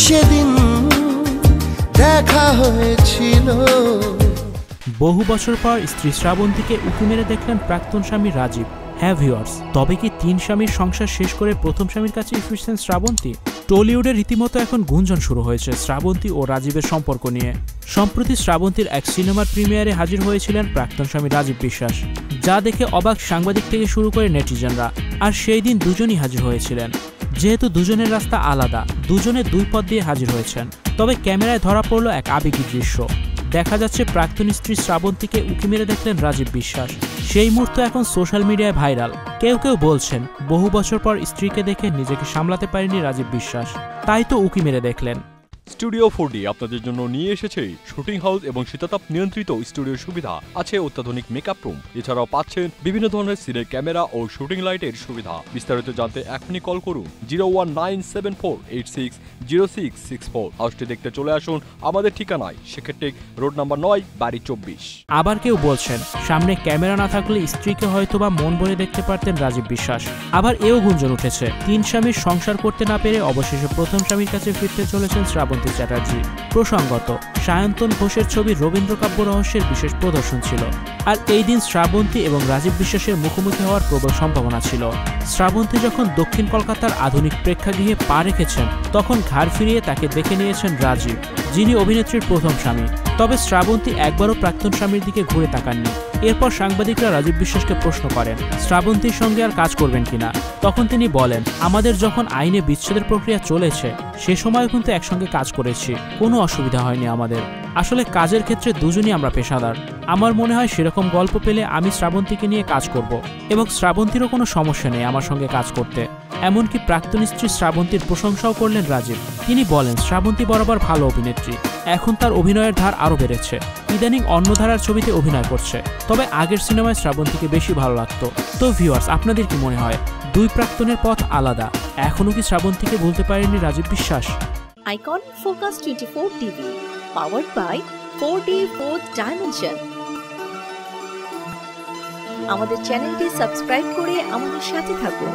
সেদিন দেখা হয়েছিল। বহু বছর পর স্ত্রী শ্রাবন্তীকে উঁকি মেরে দেখলেন প্রাক্তন স্বামী রাজীব। হ্যাঁ ভিউয়ার্স, তবে কি 3 স্বামীর সংসার শেষ করে প্রথম স্বামীর কাছে ফিরছেন শ্রাবন্তী? টলিউডে রীতিমতো এখন গুঞ্জন শুরু হয়েছে শ্রাবন্তী ও রাজীবের সম্পর্ক নিয়ে। সম্প্রতি শ্রাবন্তীর এক সিনেমার প্রিমিয়ারে হাজির হয়েছিলেন প্রাক্তন স্বামী রাজীব বিশ্বাস, যা দেখে অবাক সাংবাদিক থেকে শুরু করে নেটিজেনরা। আর সেই দিন দুজনই হাজির হয়েছিলেন। যেহেতু দুজনের রাস্তা আলাদা, দুজনে 2 পথ দিয়ে হাজির হয়েছেন। তবে ক্যামেরায় ধরা পড়ল এক আবেগী দৃশ্য। দেখা যাচ্ছে প্রাক্তন স্ত্রী শ্রাবন্তীকে উঁকি মেরে দেখলেন রাজীব বিশ্বাস। সেই মুহূর্ত এখন সোশ্যাল মিডিয়ায় ভাইরাল। কেউ কেউ বলছেন বহু বছর পর স্ত্রীকে দেখে নিজেকে সামলাতে পারেনি রাজীব বিশ্বাস, তাই তো উঁকি মেরে দেখলেন। স্টুডিও 4D আপনাদের জন্য নিয়ে এসেছে শুটিং হাউস এবং শীতাতাপ নিয়ন্ত্রিত স্টুডিওর সুবিধা, আছে অত্যাধুনিক মেকআপ রুম, এছাড়াও পাচ্ছেন বিভিন্ন ধরনের সিনের ক্যামেরা ও শুটিং লাইটের সুবিধা। বিস্তারিত জানতে এখনই কল করুন 01974860664। হাউসটি দেখতে চলে আসুন আমাদের ঠিকানায় সেক্ষেত্রে রোড নাম্বার 9, বাড়ি 24। আবার কেউ বলছেন সামনে ক্যামেরা না থাকলে স্ত্রীকে হয়তোবা মন ভরে দেখতে পারতেন রাজীব বিশ্বাস। আবার এও গুঞ্জন উঠেছে 3 স্বামীর সংসার করতে না পেরে অবশেষে প্রথম স্বামীর কাছে ফিরতে চলেছেন শ্রাবন্তী চ্যাটার্জি। প্রসঙ্গত, সায়ন্তন ঘোষের ছবি রবীন্দ্র কাব্য রহস্যের বিশেষ প্রদর্শন ছিল। আর এই দিন শ্রাবন্তী এবং রাজীব বিশ্বাসের মুখোমুখি হওয়ার প্রবল সম্ভাবনা ছিল। শ্রাবন্তী যখন দক্ষিণ কলকাতার আধুনিক প্রেক্ষাগৃহে পা রেখেছেন, তখন ঘাড় ফিরিয়ে তাকে দেখে নিয়েছেন রাজীব, যিনি অভিনেত্রীর প্রথম স্বামী। তবে শ্রাবন্তী একবারও প্রাক্তন স্বামীর দিকে ঘুরে তাকাননি। এরপর সাংবাদিকরা রাজীব বিশ্বাসকে প্রশ্ন করেন শ্রাবন্তীর সঙ্গে আর কাজ করবেন কিনা। তখন তিনি বলেন, আমাদের যখন আইনে বিচ্ছেদের প্রক্রিয়া চলেছে সে সময় কিন্তু একসঙ্গে কাজ করেছি, কোনো অসুবিধা হয়নি আমাদের। আসলে কাজের ক্ষেত্রে দুজনই আমরা পেশাদার। আমার মনে হয় সেরকম গল্প পেলে আমি শ্রাবন্তীকে নিয়ে কাজ করব, এবং শ্রাবন্তীরও কোনো সমস্যা নেই আমার সঙ্গে কাজ করতে। এমনকি প্রাক্তন স্ত্রী শ্রাবন্তীর প্রশংসাও করলেন রাজীব। তিনি বলেন শ্রাবন্তী বরাবর ভালো অভিনেত্রী, এখন তার অভিনয়ের ধার আরও বেড়েছে। ইদানিং অন্য ধারার ছবিতে অভিনয় করছে, তবে আগের সিনেমায় শ্রাবন্তীকে বেশি ভালো লাগতো। তো ভিউয়ার্স, আপনাদের কি মনে হয় 2 প্রাক্তনের পথ আলাদা, এখনও কি শ্রাবন্তীকে ভুলতে পারেননি Rajib Biswas? Icon focus 24 TV, powered by 4D Fourth Dimension। আমাদের চ্যানেলটি সাবস্ক্রাইব করে আমাদের সাথে থাকুন।